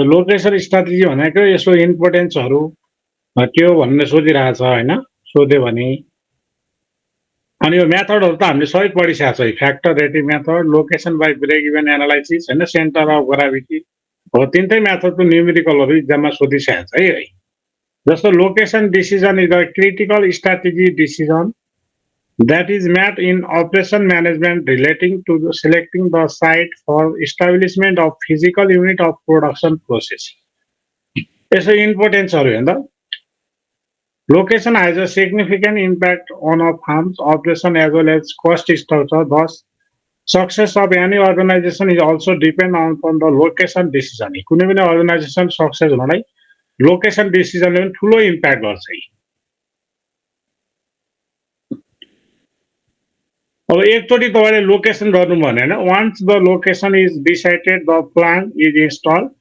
Location strategy भनेको यसो इम्पोर्टेन्सहरु के हो भन्ने सोधिरहेछ हैन सोध्यो भने अनि यो मेथडहरु त हामीले सबै पढिसकेको छ factor rating method location by break even analysis हैन सेन्टर अफ ग्राभिटी हो तीनटै मेथडको न्यूमेरिकलहरु एक्जाममा सोधिसकेको छ है जस्तो location decision is a critical strategy decision that is made in operation management relating to selecting the site for establishment of physical unit of production process. यसो इम्पोर्टेन्सहरु हेर्दा location has a significant impact on a firm's operation as well as cost structure. Thus, success of any organization is also depend on the location decision. कुनै पनि organization success हुनलाई location decision ले पनि ठूलो impact गर्छ अब एकचोटी तपाईले लोकेसन गर्नु भने हैन once the location is decided the plan is installed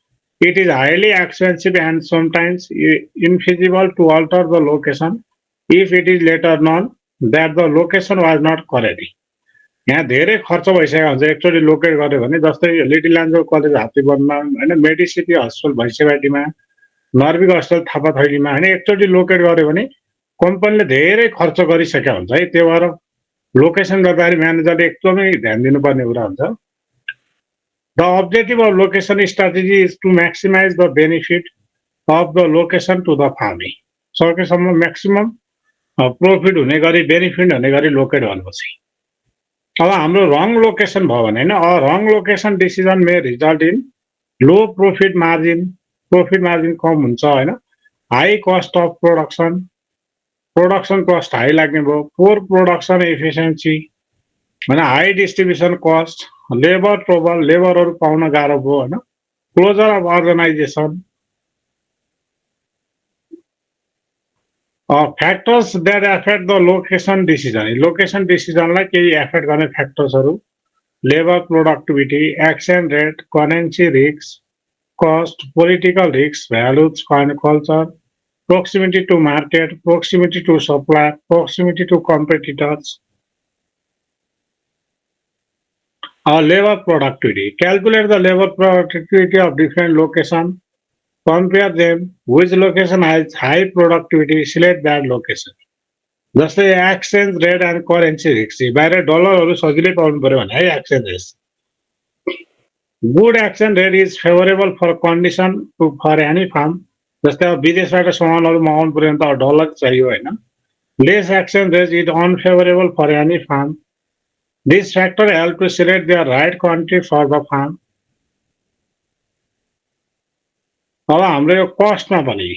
it is highly expensive and sometimes infeasible to alter the location if it is later known that the location was not correct यहाँ धेरै खर्च भइसकेको हुन्छ एकचोटी locate गर्यो भने जस्तै little angel college हात्तीबनमा हैन मेडिसिटी हस्पिटल भैसेवाटीमा नर्विक हस्पिटल थापाथैलीमा हैन एकचोटी लोकेट गर्यो भने कम्पनीले धेरै खर्च गरिसकेको हुन्छ है त्यो भएर लोकेसन गर्दाखेरि म्यानेजरले एकदमै ध्यान दिनुपर्ने कुरा हुन्छ The objective of location strategy is to maximize the benefit of the location to the firm. सकेसम्म म्याक्सिमम प्रॉफिट हुने गरी बेनिफिट हुने गरी लोकेट गर्नुपर्छ अब हाम्रो रङ लोकेसन भयो भने हैन रङ location decision may result in low profit margin कम हुन्छ हैन high cost of production cost high लाग्ने भयो पोर प्रोडक्सन एफिसिएन्सी हैन high distribution cost labour trouble लेबरहरु पाउन गाह्रो भयो हैन closure of organization factors that affect the location डिसिजनलाई केही एफेक्ट गर्ने फ्याक्टर्सहरु labour productivity exchange rate currency risk cost political risk values culture proximity to market, proximity to supply, proximity to competitors. Labor productivity. Calculate the labor productivity of different locations. Compare them. Which location has high productivity? Select that location. जस्तै exchange rate and currency risk. बाहिर डलरहरु सजिलै पाउनु पर्यो भने है exchange risk. Good exchange rate is favorable for condition for any firm. जस्तै अब विदेशबाट सामानहरु मगाउनु पर्यो भने त डलर चाहियो हैन less exchange rate is unfavourable for any firm this factor help to select their right country for the firm अब हाम्रो यो कस्टमा पनि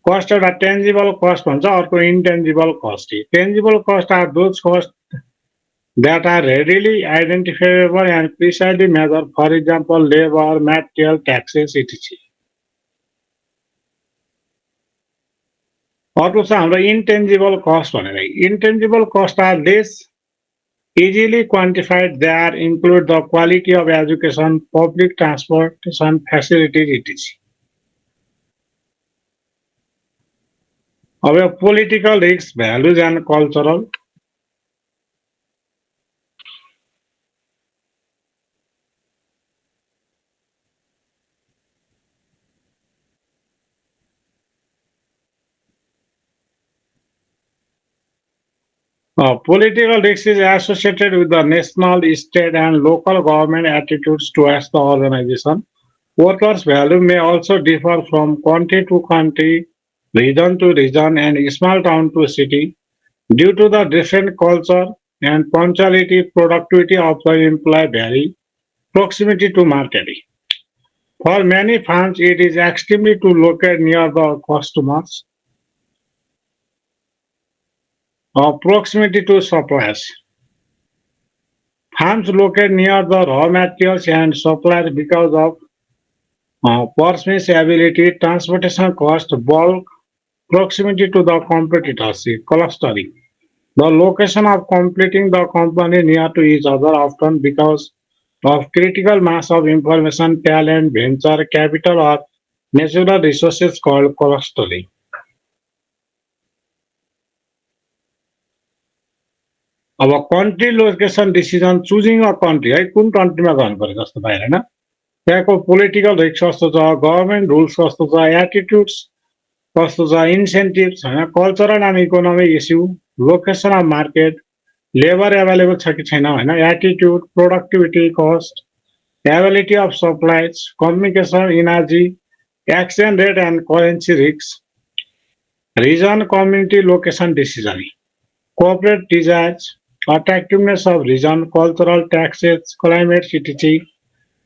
कस्ट एउटा टेन्जिबल कस्ट भन्छ अर्को intangible cost tangible cost are those cost that are readily identifiable and precisely measured, for example labor, material, taxes, etc. अर्को छ हाम्रो इन्टेन्जिबल कस्ट भनेर intangible cost are less easily quantified. They are include the quality of education, public transportation facilities, etc. अब political risks, values and cultural. Political risk is associated with the national, state, and local government attitudes towards the organization. Workers' value may also differ from country to country, region to region, and small town to city due to the different culture and punctuality, productivity of the employee vary, proximity to marketing. For many firms, it is extremely to locate near the customers. Proximity to suppliers. Firms located near the raw materials and suppliers because of permissibility, transportation cost, bulk, proximity to the competitors, clustering. The location of completing the company near to each other often because of critical mass of information, talent, venture, capital, or natural resources called clustering. अब country location decision choosing a country है कुन country मा गर्नु पर्यो जस्तो बाहिर हैन त्यहाँको पोलिटिकल रिस्क कस्तो छ, गभर्मेन्ट रुल्स कस्तो छ, एटिट्युड्स कस्तो छ, इन्सेन्टिभ्स होइन, cultural and economic issue, location of market, labour available छ कि छैन होइन, attitude, productivity cost, ability of supplies, communication, energy, exchange rate and currency risk, region, community, location decision, corporate desires, attractiveness of region, cultural taxes, climate criticality,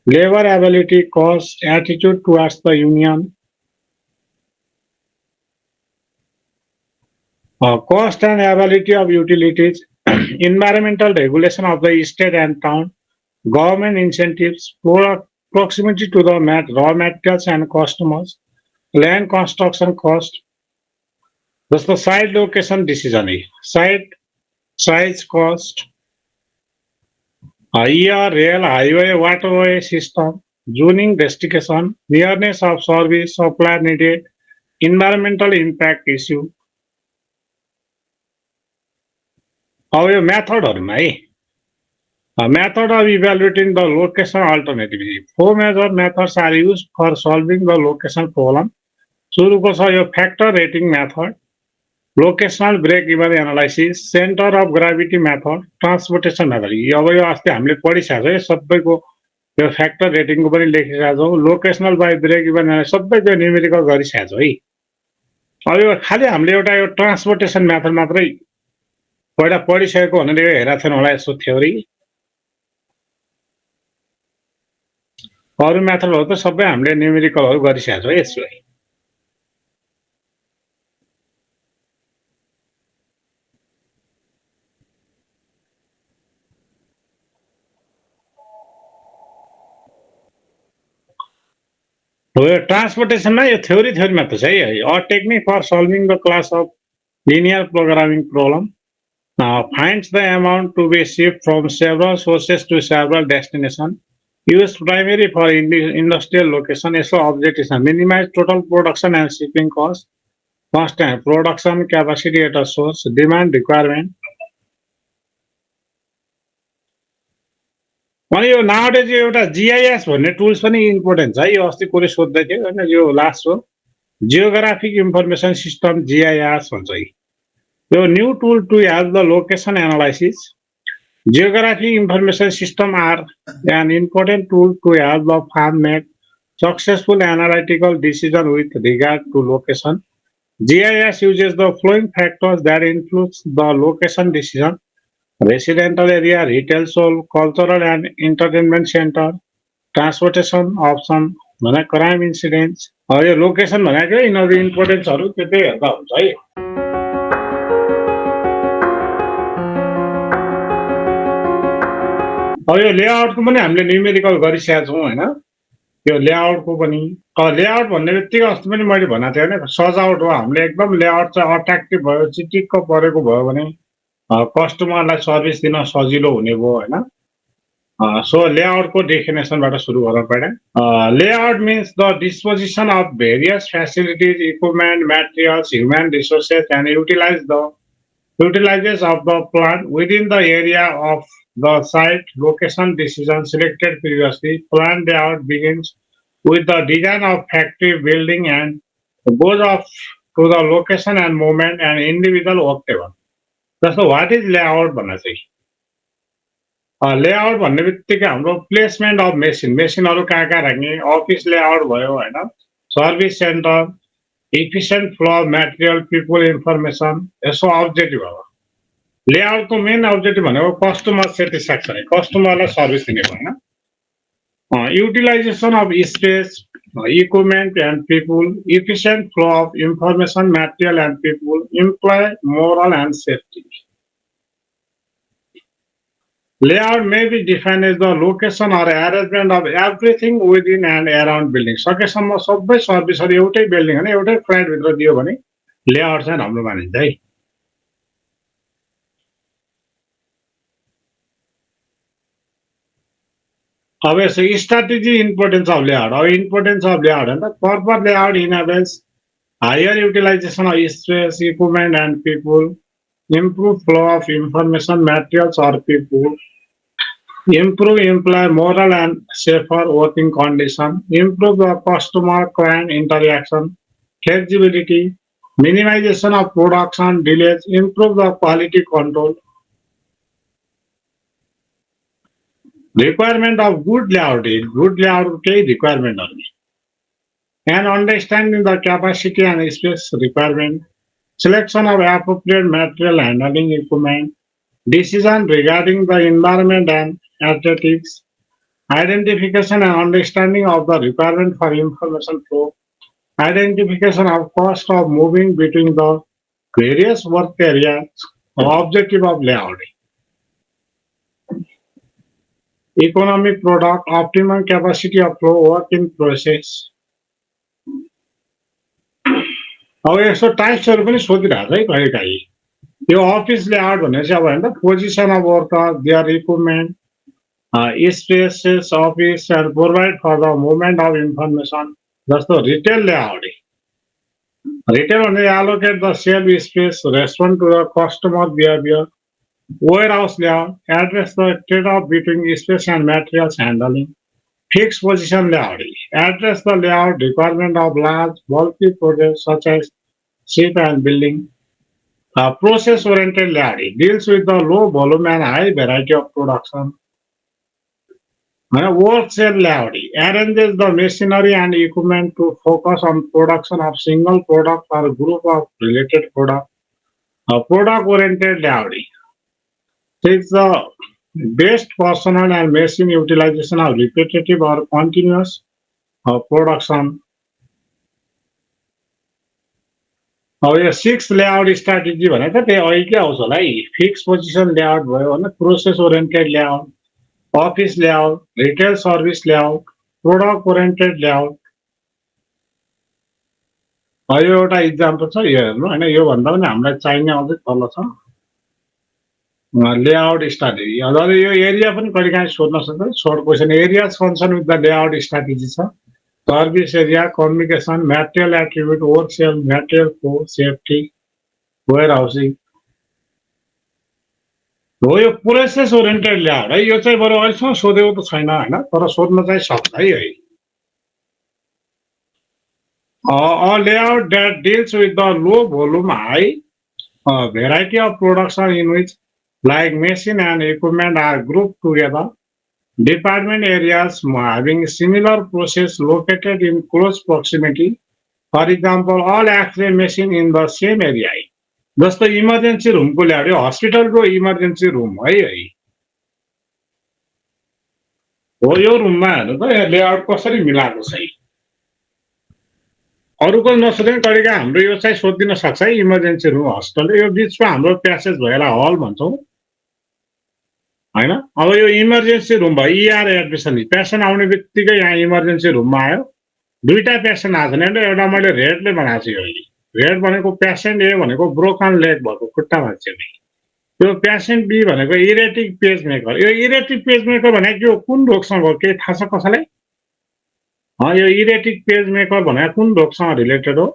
labor ability, cost, attitude towards the union, cost and ability of utilities, environmental regulation of the state and town, government incentives, proximity to the raw materials and customers, land construction cost, जस्तो site location decision है, site size cost, year, rail, highway, waterway system, zoning, destination, nearness of service, supply needed, environmental impact issue. अब यो मेथडहरुमा है, method of evaluating the location alternative. Four major methods are used for solving the location problem. सुरुको छ यो factor rating method, locational break even analysis, centre of gravity method, transportation method. अब यो अस्ति हामीले पढिसकेको छ, सबैको यो फ्याक्टर रेटिङको पनि लेखिसकेका छौँ, लोकेसनल बाई ब्रेक इभन एनालाइसिस सबै त्यो न्युमेरिकल गरिसकेका छौँ है। अब यो खालि हामीले एउटा यो ट्रान्सपोर्टेसन मेथड मात्रै पहिला पढिसकेको हुनाले यो हेरेको थिएन होला यसो थ्योरी। अरू मेथडहरू त सबै हामीले न्युमेरिकलहरू गरिसकेका छौँ यसलाई। हो यो ट्रान्सपोर्टेसनमा यो थ्योरीमा त छ है, a technique for solving the class of linear programming problem, finds the amount to be shipped from several sources to several destinations, used primarily for industrial location. यसको objective छ minimize total production and shipping cost, constant production capacity at a source, demand requirement. अनि यो nowadays यो एउटा GIS भन्ने tools पनि important छ है, यो अस्ति कसले सोध्दै थियो हैन, यो लास्ट हो जियोग्राफिक इन्फर्मेसन सिस्टम GIS भन्छ है। यो new tool to help the location analysis, geographic information system are an important tool to help the farm make successful analytical decision with regard to location. GIS uses the following factors that influence the location decision: residential area, retail zone, cultural and entertainment center, transportation option, crime incidents. यो location भनेको यिनीहरू इम्पोर्टेन्सहरू त्यतै हेर्दा हुन्छ है। अब यो लेआउटको पनि हामीले न्युमेरिकल गरिसकेका छौँ हैन, यो लेआउटको पनि लेआउट भन्ने बित्तिकै अस्ति पनि मैले भनेको थिएँ हैन, सजावट हो। हामीले एकदम लेआउट चाहिँ अट्र्याक्टिभ भयो, चिटिक्क परेको भयो भने कस्टमरलाई सर्भिस दिन सजिलो हुने भयो हैन। सो लेआउटको डेफिनेसनबाट सुरु गरौँ पहिला। Layout means the disposition of various facilities, equipment, materials, human resources and utilizes of the plant within the area of the site. Location decision selected previously. Plant layout begins with the design of factory building and goes off to the location and movement and individual work table. जस्तो what is layout भन्ने चाहिँ layout भन्ने बित्तिकै हाम्रो placement of मेसिनहरू कहाँ राख्ने, office layout भयो हैन, service centre, efficient flow of material, people, information, यसो अब्जेक्टिभ हो। लेआउटको मेन अब्जेक्टिभ भनेको कस्टमर सेटिस्फ्याक्सन, कस्टमरलाई सर्भिस दिने हो हैन। Utilisation of space, equipment and people, efficient flow of information, material and people, employee, morale and safety. Layout may be defined as the location or arrangement of everything within and around building. सकेसम्म सबै सर्भिसहरू एउटै building हैन, एउटै flat भित्र दियो भने layout चाहिँ हाम्रो मानिन्छ है। अब यसो स्ट्र्याटेजी इम्पोर्टेन्स अफ लेआउट, अब इम्पोर्टेन्स अफ लेआउट हैन, proper layout enables higher utilisation of space, equipment and people, improve flow of information, materials or people, improve employee moral and safer working condition, improve the customer client interaction, flexibility, minimization of production delays, improve the quality control, requirement of good layout requirement only, and understanding the capacity and space requirement, selection of appropriate material handling equipment, decision regarding the environment and athletics, identification and understanding of the requirement for information flow, identification of cost of moving between the various work areas, objective of layout, economic product, optimum capacity of flow, work in process. अब यस्तो टाइप्सहरू पनि सोधिरहेको छ है कहिलेकाहीँ यो office layout भनेर चाहिँ अब होइन position of worker their equipment spaces office and provide for the movement of information. जस्तो रिटेल लेआउट retail भने allocate the shelf space respond to the customer behavior. Warehouse layout address the trade-off between space and materials handling. Fixed position layout address the layout requirement of large bulky projects such as ship and building. Process oriented layout deals with the low volume and high variety of production. Work cell layout arranges the machinery and equipment to focus on production of single product or group of related product. Product oriented layout takes the best personnel and machine utilization of repetitive or continuous production. अब यो six layout strategy भनेको त त्यही अघि के आउँछ होला है फिक्स पोजिसन लेआउट भयो भने process oriented layout office layout retail service layout product oriented layout यो एउटा इक्जाम्पल छ यो हेर्नु होइन योभन्दा पनि हामीलाई चाहिने अझै तल छ लेआउट स्ट्राटेजी अझ यो एरिया पनि कहिलेकाहीँ सोध्न सक्छ short question areas concern with the layout strategy छ service area communication material attribute work cell material flow safety warehousing हो यो प्रोसेस ओरिएन्टेड लेआउट है यो चाहिँ बरु अहिलेसम्म सोधेको त छैन होइन तर सोध्न चाहिँ सक्छ है a layout that deals with the low volume high variety of production in which like machine and equipment are grouped together. Department areas having similar process located in close proximity. For example, all X-ray machine in the same area. जस्तो emergency रुमको ल्यायो हस्पिटलको emergency room है हो यो रुममा हेर्नु त लेआउट कसरी मिलाएको छ अरूको नसोध्ने कहिलेकाहीँ हाम्रो यो चाहिँ सोधिदिन सक्छ है इमर्जेन्सी रुम हस्पिटल यो बिचमा हाम्रो प्यासेज भएर हल भन्छौँ हैन अब यो इमर्जेन्सी रुम भयो इआर एडमिसन पेसेन्ट आउने बित्तिकै यहाँ इमर्जेन्सी रुममा आयो दुईटा पेसेन्ट आएको छैन एउटा मैले रेडले बनाएको छु यो रेड भनेको पेसेन्ट ए भनेको ब्रोकन लेग भएको खुट्टा भाँचिएको यो पेसेन्ट बी भनेको इरेटिक पेज मेकर यो इरेटिक पेज मेकर भनेको यो कुन रोगसँग हो के थाहा छ कसैलाई यो इरेटिक पेज मेकर भनेको कुन रोगसँग रिलेटेड हो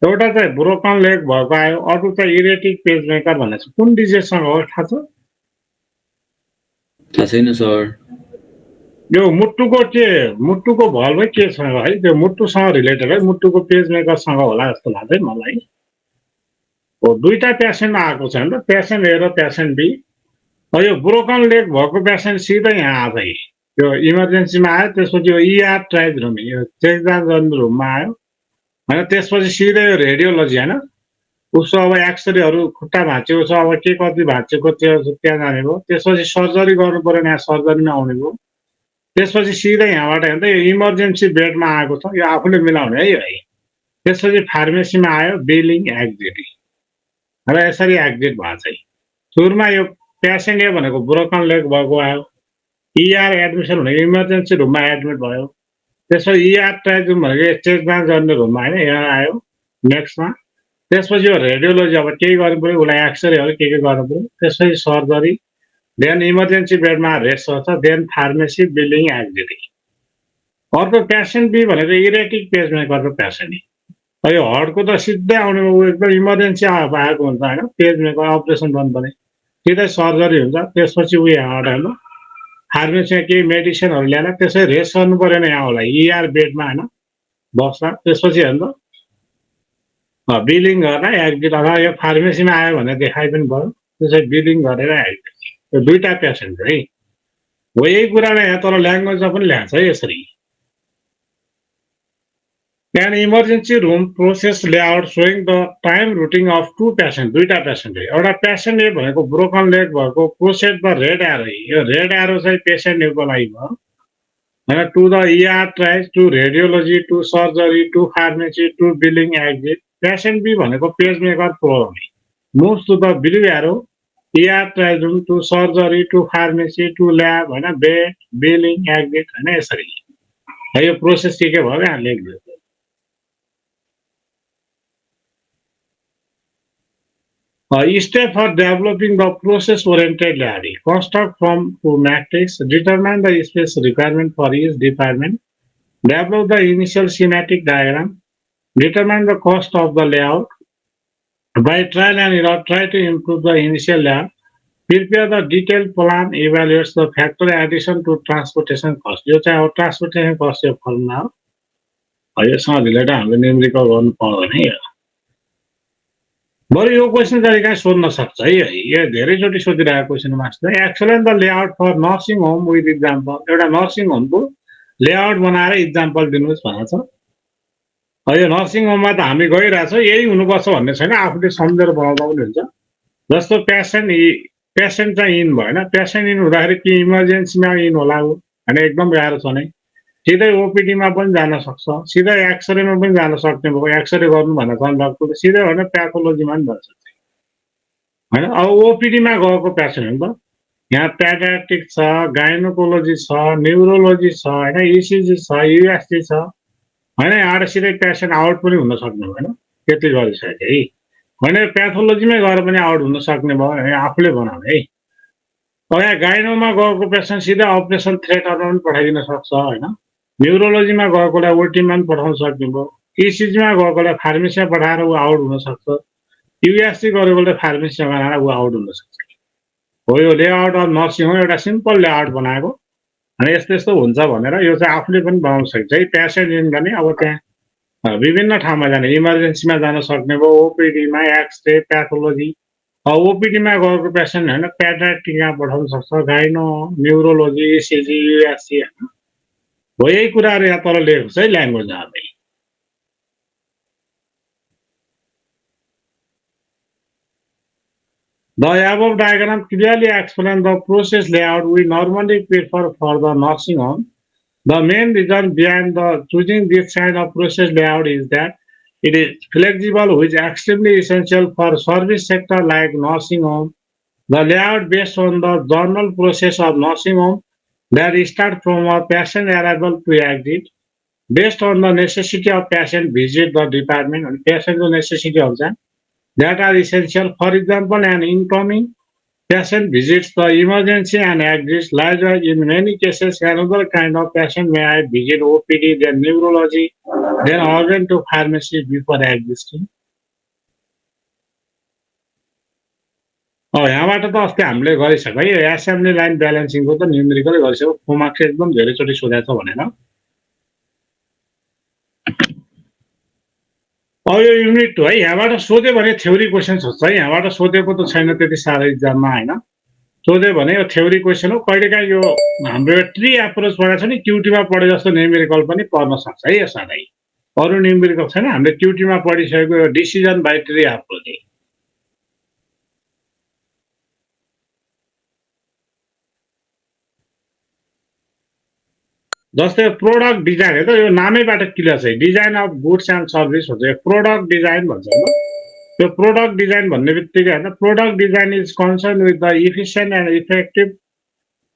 एउटा चाहिँ ब्रोकन लेग भएको आयो अर्को चाहिँ इरेटिक पेज मेकर भनेको कुन डिजिजसँग हो थाहा छ थाहा छैन सर यो मुट्टुको भल्भै केसँग है त्यो मुट्टुसँग रिलेटेड है मुट्टुको पेज मेकरसँग होला जस्तो लाग्छ मलाई हो दुईटा पेसेन्ट आएको छ नि त पेसेन्ट ए र पेसेन्ट बी यो ब्रोकन लेग भएको पेसेन्ट सिधै यहाँ आछ यो इमर्जेन्सीमा आयो त्यसपछि यो इआर ट्राइज रुम यो चेक जाँच रुममा आयो होइन त्यसपछि सिधै यो रेडियोलोजी होइन उसको अब एक्सरेहरू खुट्टा भाँचेको छ अब के कति भाँचेको त्यहाँ जाने भयो त्यसपछि सर्जरी गर्नु पर्यो यहाँ सर्जरीमा आउने भयो त्यसपछि सिधै यहाँबाट हेर्दा यो इमर्जेन्सी बेडमा आएको छ यो आफूले मिलाउने है त्यसपछि फार्मेसीमा आयो बिलिङ एक्जिट र यसरी एक्जिट भएको चाहिँ सुरुमा यो पेसेन्ट ए भनेको ब्रोकन लेग भएको आयो इआर एडमिसन भनेको इमर्जेन्सी रुममा एडमिट भयो त्यसपछि इआर ट्राइज रुम भनेको चेक जाँच गर्ने रुममा होइन यहाँ आयो नेक्स्टमा त्यसपछि यो रेडियोलोजी अब केही गर्नु पऱ्यो उसलाई एक्सरेहरू के गर्नु पऱ्यो त्यसपछि सर्जरी देन इमर्जेन्सी बेडमा रेस्ट गर्छ देन फार्मेसी बिलिङ एक्जिट अर्को पेसेन्ट बी भनेको इरेटिक पेज मेकरको पेसेन्ट यो हर्टको त सिधै आउने ऊ एकदम इमर्जेन्सी भएको हुन्छ होइन पेजमेकर अपरेसन गर्नुपर्ने सिधै सर्जरी हुन्छ त्यसपछि उयो हार्ट होइन फार्मेसीमा केही मेडिसिनहरू ल्याएर त्यसै रेस्ट गर्नु परेन यहाँलाई इआर बेडमा होइन बस्दा त्यसपछि हेर्नु बिलिङ गर्न एक्जिट अथवा यो फार्मेसीमा आयो भने देखाइ पनि भयो त्यसै बिलिङ गरेर एक्जिट यो दुईटा पेसेन्ट है हो यही कुरालाई यहाँ तर ल्याङ्ग्वेजमा पनि ल्याएको छ है यसरी An emergency room process layout showing the time routing of two patients, दुईटा पेसेन्ट एउटा पेसेन्ट ए भनेको ब्रोकन लेग भएको प्रोसेस द रेड एरो यो रेड एरो चाहिँ पेसेन्ट एको लागि भयो होइन to the ER triage to radiology to surgery to pharmacy to billing exit patient B भनेको pacemaker programme moves to the blue arrow ER triage room to surgery to pharmacy to lab होइन bed billing exit होइन यसरी यो process के भयो यहाँ लेखिदियो step for developing the process-oriented layout. Construct from to matrix, determine the space requirement for each department, develop the initial schematic diagram, determine the cost of the layout. By trial and error, try to improve the initial layout. Prepare the detailed plan, evaluates the factor addition to transportation cost. यो चाहिँ अब transportation cost यो formula हो योसँग related हामीले numerical गर्नु पर्दैन है बरु यो क्वेसन चाहिँ कहाँ सोध्न सक्छ है यो धेरैचोटि सोधिरहेको question master explain the layout for nursing home with example एउटा नर्सिङ होमको लेआउट बनाएर इक्जाम्पल दिनुहोस् भनेको छ यो नर्सिङ होममा त हामी गइरहेछौँ यही हुनुपर्छ भन्ने छैन आफूले सम्झेर बनाउँदा पनि हुन्छ जस्तो पेसेन्ट चाहिँ इन भयो होइन पेसेन्ट इन हुँदाखेरि के इमर्जेन्सीमा इन होला होइन एकदम गाह्रो छ नै सिधै ओपिडीमा पनि जान सक्छ सिधै एक्सरेमा पनि जान सक्ने भयो एक्सरे गर्नु भनेको डक्टरले सिधै होइन प्याथोलोजीमा पनि जान्छ होइन अब ओपिडीमा गएको पेसेन्ट हो नि त यहाँ पेडियाट्रिक छ गाइनोकोलोजी छ न्युरोलोजी छ होइन इसिजी छ युएसजी छ होइन यहाँबाट सिधै पेसेन्ट आउट पनि हुन सक्ने होइन त्यति गरिसके है होइन प्याथोलोजीमै गएर पनि आउट हुन सक्ने भयो आफूले बनाउने है अब यहाँ गाइनोमा गएको पेसेन्ट सिधै अपरेसन थिएटरमा पनि पठाइदिन सक्छ होइन न्युरोलोजीमा गएकोलाई ओटीमा पनि पठाउन सक्ने भयो इसिजीमा गएकोलाई फार्मेसीमा पठाएर ऊ आउट हुन सक्छ युएससी गरेकोले फार्मेसीमा बनाएर ऊ आउट हुन सक्छ हो यो लेआउट अफ नर्सिङ हो एउटा सिम्पल लेआउट बनाएको अनि यस्तो यस्तो हुन्छ भनेर यो चाहिँ आफूले पनि बनाउन सक्छ है पेसेन्ट इन गर्ने अब त्यहाँ विभिन्न ठाउँमा जाने इमर्जेन्सीमा जान सक्ने भयो ओपिडीमा एक्सरे प्याथोलोजी ओपिडीमा गएको पेसेन्ट होइन पेडियाट्रिकमा पठाउन सक्छ गाइनो न्युरोलोजी इसिजी युएससी होइन हो यही कुराहरू यहाँ तल लेखेको छ है ल्याङ्ग्वेजमा हामी The above diagram clearly explains the process layout we normally prefer for the nursing home. The main reason behind the choosing this kind of process layout is that it is flexible, which is extremely essential for service sector like nursing home. The layout based on the general process of nursing home that start from a patient arrival to exit, based on the necessity of patient visit the department and patient necessity of that are essential. For example, an incoming patient visits the emergency and exits. Likewise, in many cases, another kind of patient may I visit OPD, then neurology, then organ to pharmacy before exiting. यहाँबाट त अस्ति हामीले गरिसक्यो है assembly line ब्यालेन्सिङको त न्युमेरिकलै गरिसक्यो फोमार्क्स एकदम धेरैचोटि सोधेको छ भनेर अब यो युनिट 2 है यहाँबाट सोध्यो भने थ्योरी क्वेसन सोध्छ है यहाँबाट सोधेको त छैन त्यति साह्रो इक्जाममा होइन सोध्यो भने यो थ्योरी क्वेसन हो कहिलेकाहीँ यो हाम्रो ट्री एप्रोच पढेको छ नि क्युटीमा पढे जस्तो न्युमेरिकल पनि पर्न सक्छ है यो सधैँ अरू न्युमेरिकल छैन हामीले क्युटीमा पढिसकेको यो डिसिजन बाई ट्री एप्रोच जस्तै प्रोडक्ट डिजाइन हेर्दा यो नामैबाट क्लियर छ design of goods and service हुन्छ प्रोडक्ट डिजाइन भन्छ होइन यो प्रोडक्ट डिजाइन भन्ने बित्तिकै होइन product design is concern with the efficient and effective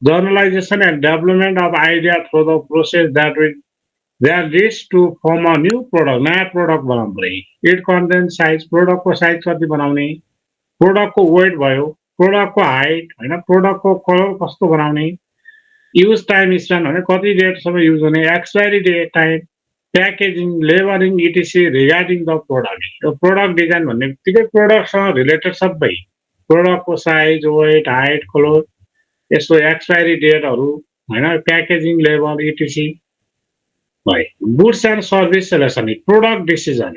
generalisation and development of idea through the process that leads to form a new product नयाँ प्रोडक्ट बनाउनु पऱ्यो इट कन्टेन साइज प्रोडक्टको साइज कति बनाउने प्रोडक्टको वेट भयो प्रोडक्टको हाइट होइन प्रोडक्टको कलर कस्तो बनाउने युज टाइम स्प्यान भने कति डेटसम्म युज हुने expiry date time packaging, labeling, etc. regarding the product. यो product design भन्ने बित्तिकै प्रोडक्टसँग रिलेटेड सबै प्रोडक्टको साइज, वेट, हाइट, कलर, यसको एक्सपायरी डेटहरू होइन, प्याकेजिङ, लेबल, इटिसी भयो। Goods and service selection, product decision.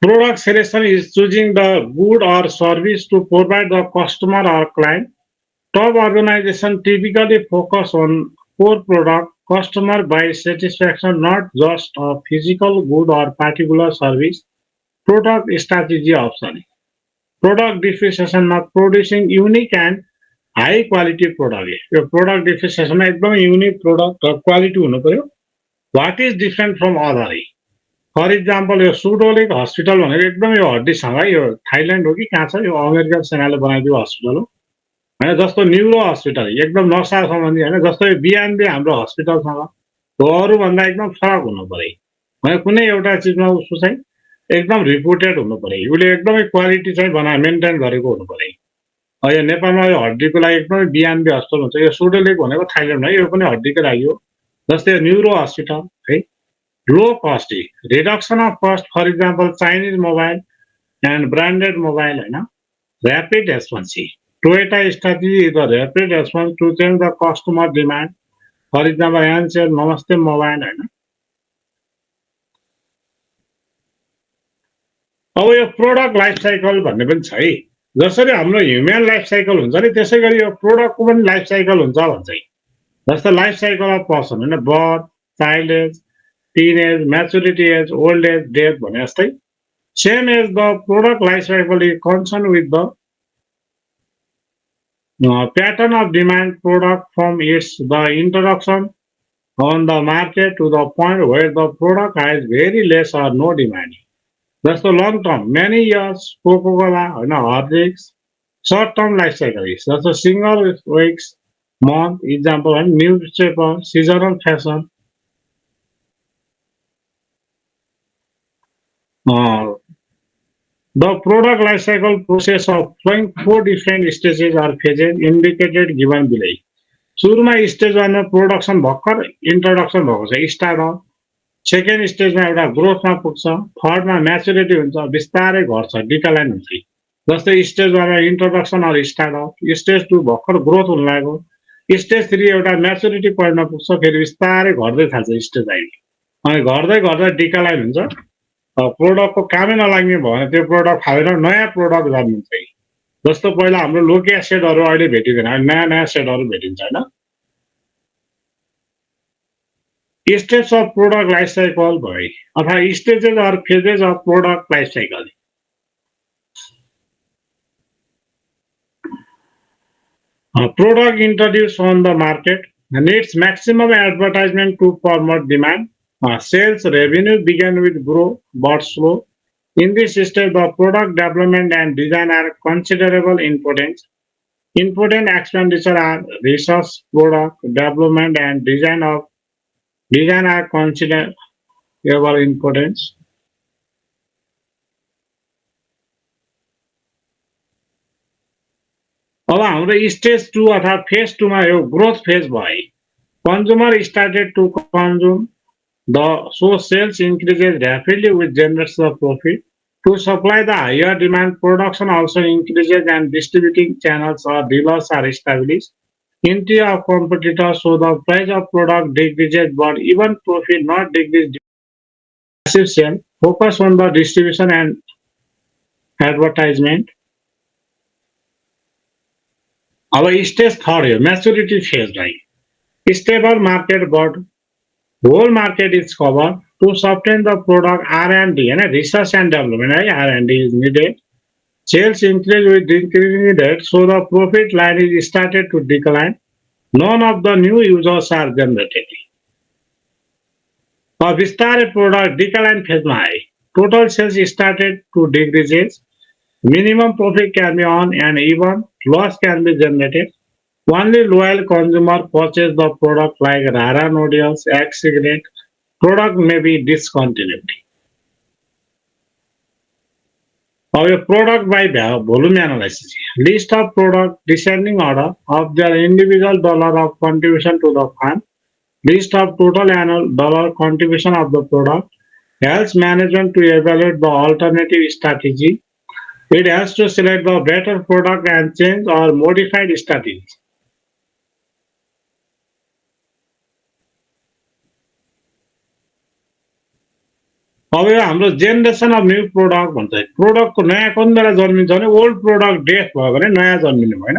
Product selection is choosing the good or service to provide the customer or client. Top organization typically focus on core product, customer by satisfaction, not just a physical good or particular service. Product strategy option. Product differentiation of producing unique and high quality product. यो product differentiation एकदमै unique product or quality हुनु पर्यो. What is different from other? For example यो सुडोलिक hospital भनेर एकदम यो हड्डीसँग यो थाइल्यान्ड हो कि कहाँ छ, यो अमेरिकन सेनाले बनाइदियो हस्पिटल हो होइन। जस्तो न्युरो हस्पिटल एकदम नसा सम्बन्धी होइन, जस्तो यो बिहानबे हाम्रो हस्पिटलसँग हो अरूभन्दा एकदम फरक हुनु पऱ्यो होइन। कुनै एउटा चिजमा उसको चाहिँ एकदम रिपोर्टेड हुनु पऱ्यो, उसले एकदमै क्वालिटी चाहिँ मेन्टेन गरेको हुनु पऱ्यो। यो नेपालमा यो हड्डीको लागि एकदमै बिहानबे हस्पिटल हुन्छ। यो सुडोलिक भनेको थाइल्यान्ड है, यो पनि हड्डीकै लागि हो। जस्तै यो न्युरो हस्पिटल है, low cost, reduction of cost, for example Chinese mobile and branded mobile होइन। rapid response, Toyota strategy is the rapid response to change the customer demand, for example answer नमस्ते मोबाइल होइन। अब यो product life cycle भन्ने पनि छ है। जसरी हाम्रो ह्युमन लाइफ साइकल हुन्छ नि, त्यसै गरी यो प्रोडक्टको पनि लाइफ साइकल हुन्छ भन्छ। जस्तो लाइफ साइकल अफ पर्सन होइन, birth, child age, teenage, maturity age, old age, death भने जस्तै same as the product life cycle is concerned with the pattern of demand product from its the introduction on the market to the point where the product has very less or no demand. जस्तो long term many years Coca-Cola होइन, Horlicks, short term life cycle is जस्तो single weeks, month, example होइन, newspaper, seasonal fashion. The product life cycle process of flowing 4 different stages or phases indicated given below. सुरुमा stage 1 मा production भर्खर introduction भएको छ, startup. Second स्टेजमा एउटा ग्रोथमा पुग्छ, थर्डमा म्याचुरिटी हुन्छ, बिस्तारै घट्छ, डिक्लाइन हुन्छ। जस्तै स्टेज 1 मा इन्ट्रोडक्सन अर स्टार्टअप, स्टेज 2 भर्खर ग्रोथ हुन लाग्यो, स्टेज 3 एउटा म्याचुरिटी पोइन्टमा पुग्छ, फेरि बिस्तारै घट्दै थाल्छ स्टेज आइले, अनि घट्दै घट्दै डिक्लाइन हुन्छ। प्रोडक्टको कामै नलाग्ने भयो भने त्यो प्रोडक्ट फालेर नयाँ प्रोडक्ट जानिन्छ। जस्तो पहिला हाम्रो लोकिया सेटहरू अहिले भेटिँदैन, अहिले नयाँ नयाँ सेटहरू भेटिन्छ होइन। Steps of product life cycle भयो अथवा stages or phases of product life cycle. Product introduced on the market needs maximum advertisement to promote demand. Sales revenue begin with grow but slow. In this stage, the product development and design are considerable importance. Important expenditure are research, product development, and design are considerable importance. अब हाम्रो stage 2 अथवा phase 2 मा यो growth phase भयो। Consumer started to consume so sales increases rapidly which generates the profit. To supply the higher demand, production also increases and distributing channels or dealers are established. Entry of competitors, so the price of product decreases but even profit not decrease. Massive sale, focus on the distribution and advertisement. Our stage 3 maturity phase like stable market but whole market is covered. To sustain the product R&D and research and development R&D is needed. Sales increase with increasing rate, so the profit line is started to decline. None of the new users are generated. A Vistara product decline phase high. Total sales started to decrease. Minimum profit can be on and even loss can be generated. Only loyal consumer purchase the product like Rara noodles, X cigarette. Product may be discontinued. Now a product by volume analysis. List of product descending order of their individual dollar of contribution to the fund. list of total annual dollar contribution of the product, helps management to evaluate the alternative strategy. It has to select the better product and change or modified strategy. अब यो हाम्रो generation of new product भन्छ प्रोडक्टको नयाँ कुन बेला जन्मिन्छ भने old product death भयो भने नयाँ जन्मिनु भएन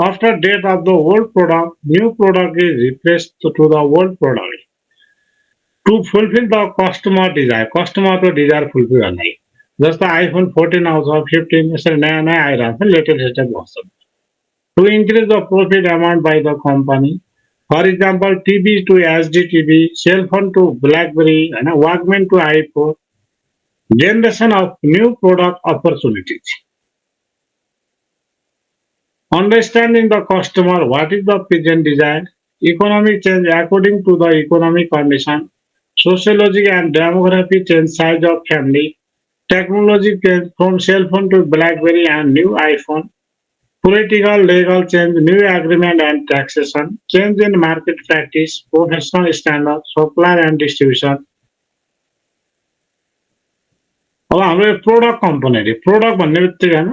after death of the old product new product is replace to the old product to fulfil the कस्टमरको डिजायर फुलफिल गर्ने जस्तो आइफोन 14 आउँछ 15 यसरी नयाँ नयाँ आइरहेको छ latest version to increase the profit amount by the company for example TV to HD TV cellphone to BlackBerry होइन Walkman to iPhone generation of new product opportunities. Understanding the customer, what is the present desire, economic change according to the economic condition, sociology and demography change size of family, technology change from cell phone to BlackBerry and new iPhone, political legal change, new agreement and taxation, change in market practice, professional standards, supply and distribution. अब हाम्रो product component product भन्ने बित्तिकै होइन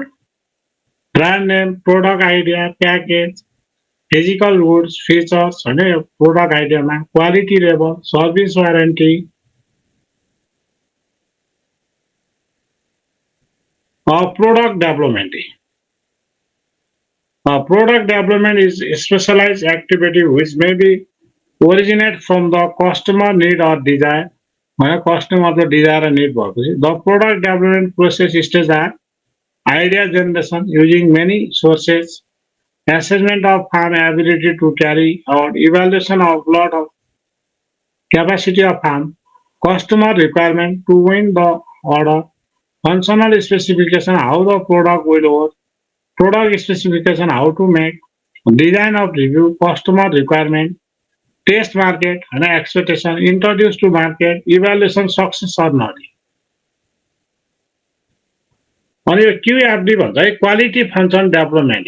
brand name product idea package physical goods features होइन यो product आइडियामा quality level service warranty product development product development is a specialized activity which may be originate from the customer need or desire when customer the desire and need purpose. The product development process stages are idea generation using many sources, assessment of farm ability to carry out, evaluation of lot of capacity of farm, customer requirement to win the order, functional specification how the product will work, product specification how to make, design of review, customer requirement, test market and expectation, introduce to market, evaluation success or not. अनि यो QFD भन्छ है quality function development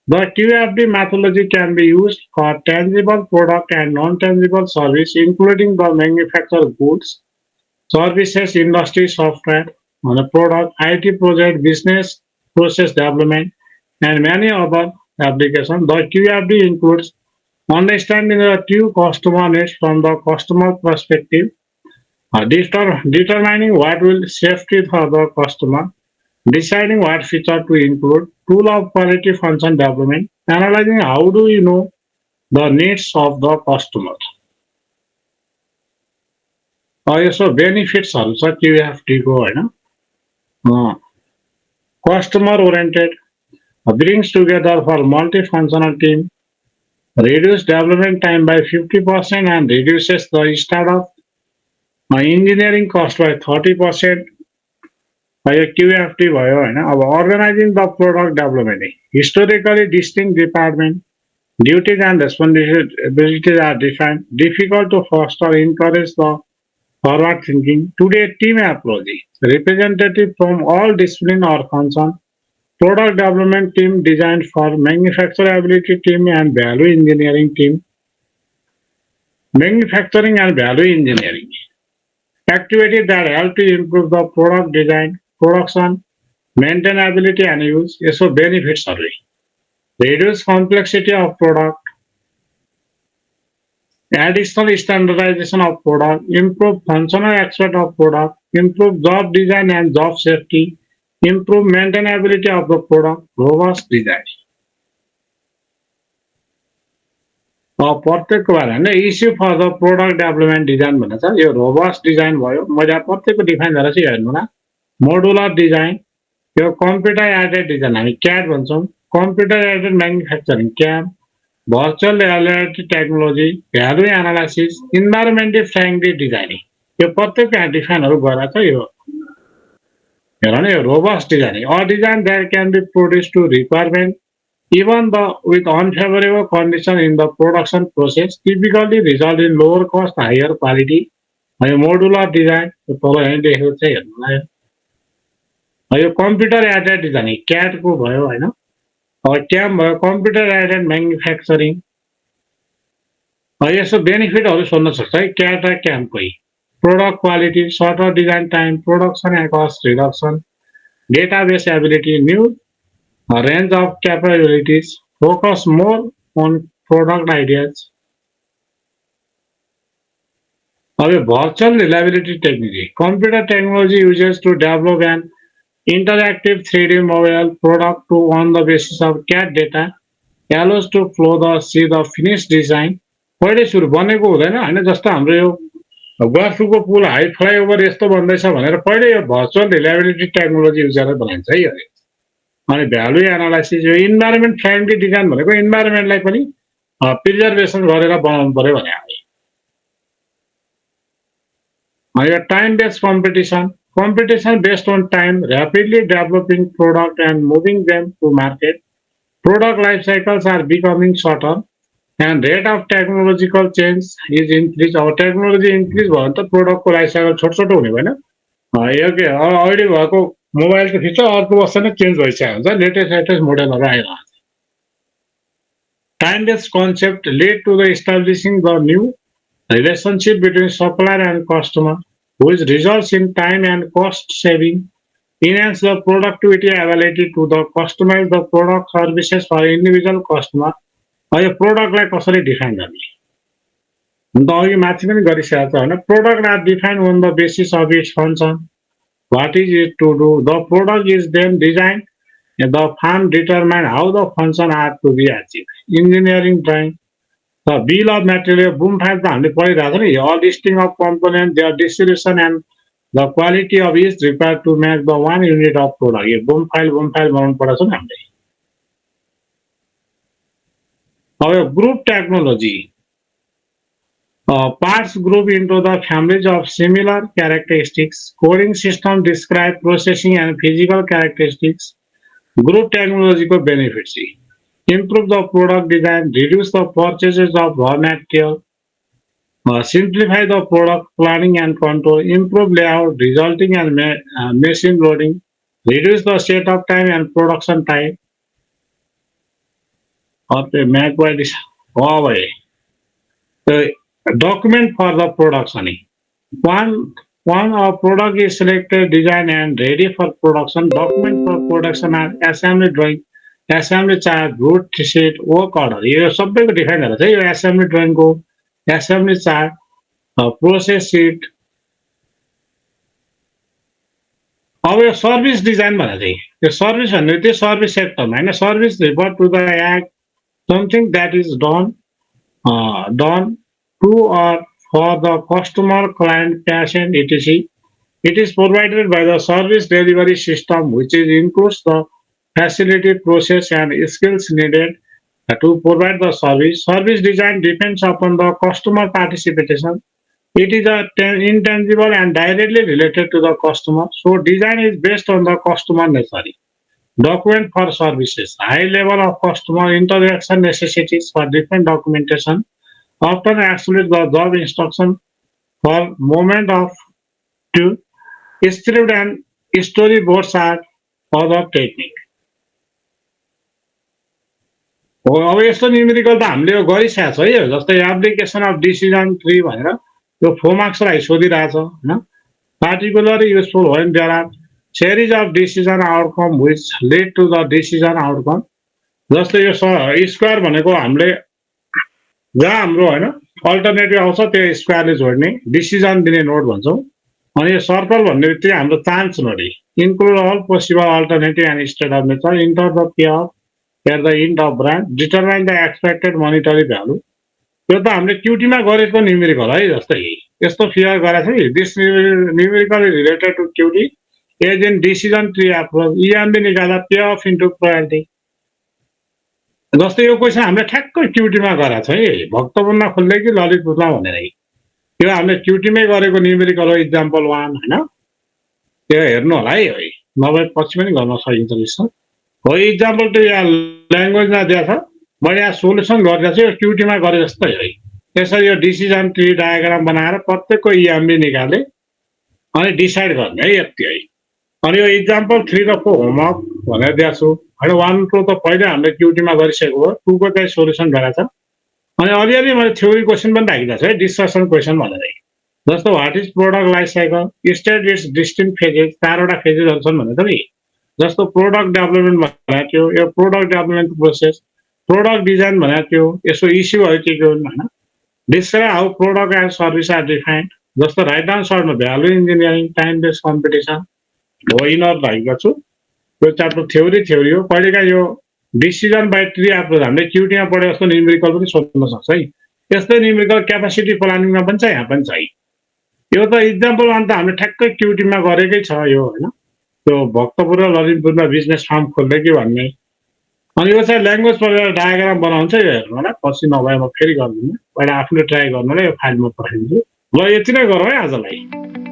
The QFD methodology can be used for tangible product and non-tangible service including the manufactured goods, services, industry, software, on the product, IT project, business process development and many other applications. The QFD includes understanding the true customer needs from the customer perspective, determining what will safety for the customer, deciding what feature to include, tool of quality function development, analyzing how do you know the needs of the customer. यसो बेनिफिट्सहरू छ QFD को हैन customer oriented brings together for multifunctional team, reduce development time by 50% and reduces the startup engineering cost by 30%. यो QFD भयो हैन अब organizing the product development historically distinct department duties and responsibilities are defined, difficult to foster encourage the forward thinking. Today team approach representative from all discipline or function, product development team designed for manufacturability team and value engineering team, manufacturing and value engineering activities that help to improve the product design, production, maintainability and use. यसो बेनिफिट्सहरु reduce complexity of product, additional standardization of product, improve functional aspect of product, improve job design and job safety, improve maintainability of the product, robust design. प्रत्येकको बारे हैन issue for the product development design भन्ने छ यो robust design भयो मैले प्रत्येकको define गरेर चाहिँ हेर्नु न मोडुलर डिजाइन यो कम्प्युटर एडेड डिजाइन हामी क्याड भन्छौं computer aided manufacturing CAM virtual reality technology value analysis environmental friendly designing यो प्रत्येकको डिफाइनहरु गरेर छ यो हेर न यो robust designing a design that can be produce to requirement even with unfavorable condition in the production process typically result in lower cost higher quality यो modular design तल यहाँ देखेको छ हेर्नुलाई यो कम्प्युटर एडेड डिजाइन क्याड को भयो हैन अब क्याम भयो कम्प्युटर एडेड म्यानुफ्याक्चरिङ यसो बेनिफिटहरू सोध्न सक्छ है क्याट र क्याम्पकै product quality shorter design time production and cost reduction database ability new range of capabilities focus more on product ideas of a virtual reliability technique computer technology uses to develop an interactive 3D mobile product to on the basis of CAD data allows to flow the see the finished design पहिले सुरु बनेको हुँदैन हैन जस्तो हाम्रो यो गुवासुको पुल high flyover यस्तो बन्दैछ भनेर पहिले यो भर्चुअल रिलायबिलिटी टेक्नोलोजी युज गरेर बनाइन्छ है यो अनि भ्यालु एनालाइसिस यो इन्भाइरोमेन्ट फ्रेन्डली डिजाइन भनेको इन्भाइरोमेन्टलाई पनि प्रिजर्भेसन गरेर बनाउनु पर्यो भने हामी यो time based competition based on time rapidly developing product and moving them to market product life cycles are becoming shorter and rate of technological change is increased अब technology increase भयो भने त प्रोडक्टको लाइफ साइकल छोटो छोटो हुने भएन यो के अहिले भएको मोबाइलको फिचर अर्को वर्ष नै चेन्ज भइसकेको हुन्छ लेटेस्ट मोडलहरू आइरहेको छ time based concept lead to the establishing the new relationship between supplier and customer which results in time and cost saving enhance the productivity ability to the customize the product services for individual customer यो प्रोडक्टलाई कसरी define गर्ने त अघि माथि पनि गरिसकेको छ हैन product are define on the basis of its function what is it to do the product is then design the firm determine how the function are to be achieved. Engineering drawing, the bill of material, boom file त हामीले पढिरहेको छ नि all listing of component, their distribution and the quality of each required to make the one unit of product. यो boom file बनाउनु परेको छ नि हामीले अब group technology parts group into the families of similar characteristics. Coding system describe processing and physical characteristics. Group technology को benefits improve the product design, reduce the purchases of raw material, simplify the product planning and control, improve layout resulting in machine loading, reduce the setup time and production time of the make by this document for the production. One product is selected, designed and ready for production. Document for production are assembly drawing, assembly chart, route sheet, work order. यो सबैको define गरेको छ यो assembly drawing को, assembly chart, process sheet. अब यो service design भनेको चाहिँ यो सर्भिस भन्ने त्यो सर्भिस सेक्टरमा हैन service refer to the act something that is done to or for the customer, client, patient, etc. It is provided by the service delivery system, which includes the facility, process, and skills needed to provide the service. Service design depends upon the customer participation. It is intangible and directly related to the customer. So, design is based on the customer nature. Document for services. High level of customer interaction necessities for different documentation. Often absolute the job instruction for moment of to script and storyboards are other technique. अब यस्तो numerical त हामीले गरिसकेको छ है जस्तै application of decision tree भनेर यो 4 मार्क्सलाई सोधिरहेछ हैन particularly useful when there are series of decision outcome which lead to the decision outcome जस्तै यो स्क्वायर भनेको हामीले जहाँ हाम्रो हैन अल्टरनेटिभ आउँछ त्यो स्क्वायरले जोड्ने डिसिजन दिने नोड भन्छौं अनि यो सर्कल भन्ने बित्तिकै हाम्रो chance node include all possible alternative and state of method enter the payoff at the end of branch determine the expected monetary value यो त हामीले क्युटीमा गरेको न्युमेरिकल है जस्तै यस्तो फिगर गरेको छ this numerical related to QT as in decision tree approach EMV निकाल्दा पे अफ इन्टु प्रोबेबिलिटी जस्तै यो क्वेसन हामीले ठ्याक्कै क्युटीमा गरेको छ है भक्तपुरमा खोल्दै कि ललितपुरमा भनेर यो हामीले क्युटीमै गरेको न्युमेरिकल हो इक्जाम्पल 1 हैन त्यो हेर्नु होला है नभए पछि पनि गर्न सकिन्छ जस्तो हो इक्जाम्पल त यहाँ ल्याङ्ग्वेजमा दिएको छ मैले यहाँ सोलुसन गरिरहेको छु यो क्युटीमा गरे जस्तै है त्यसरी यो डिसिजन ट्री डायग्राम बनाएर प्रत्येकको इएमबी निकाले अनि डिसाइड गर्ने है यति है अनि यो इक्जाम्पल 3 र 4 होमवर्क भनेर दिएको छु हैन 1 2 त पहिले हामीले क्युटीमा गरिसकेको हो 2 को चाहिँ सोलुसन गराएको छ अनि अलिअलि मैले थ्योरी क्वेसन पनि राखिदिएको छु है, डिस्कसन क्वेसन भनेर। जस्तो what is product life cycle, state its distinct phases, 4वटा फेजेसहरू छन् भनेको नि। जस्तो प्रोडक्ट डेभलपमेन्ट भनेको थियो, यो product development process. Product design भनेको थियो, यसको इस्युहरू के हुन् होइन। Describe how product and service are defined. जस्तो राइट डाउन सर्टमा value engineering, time based competition हो यिनीहरू राखेको छु। यो च्याप्टर थ्योरी हो। कहिलेकाहीँ यो डिसिजन बाई ट्री एप्रोच हामीले क्युटीमा पढे जस्तो न्युमेरिकल पनि सोध्न सक्छ है। यस्तै न्युमेरिकल क्यापासिटी प्लानिङमा पनि छ, यहाँ पनि छ है। यो त इक्जाम्पल अन्त हामीले ठ्याक्कै क्युटीमा गरेकै छ यो होइन। त्यो भक्तपुर र ललितपुरमा बिजनेस फार्म खोल्दै कि भन्ने। अनि यो चाहिँ ल्याङ्ग्वेज पढेर डायग्राम बनाउँछ, यो हेर्नु होला, पछि नभए म फेरि गर्दिनँ। पहिला आफूले ट्राई गर्नु होला, यो फाइलमा पठाइदिन्छु। ल यति नै गरौँ है आजलाई।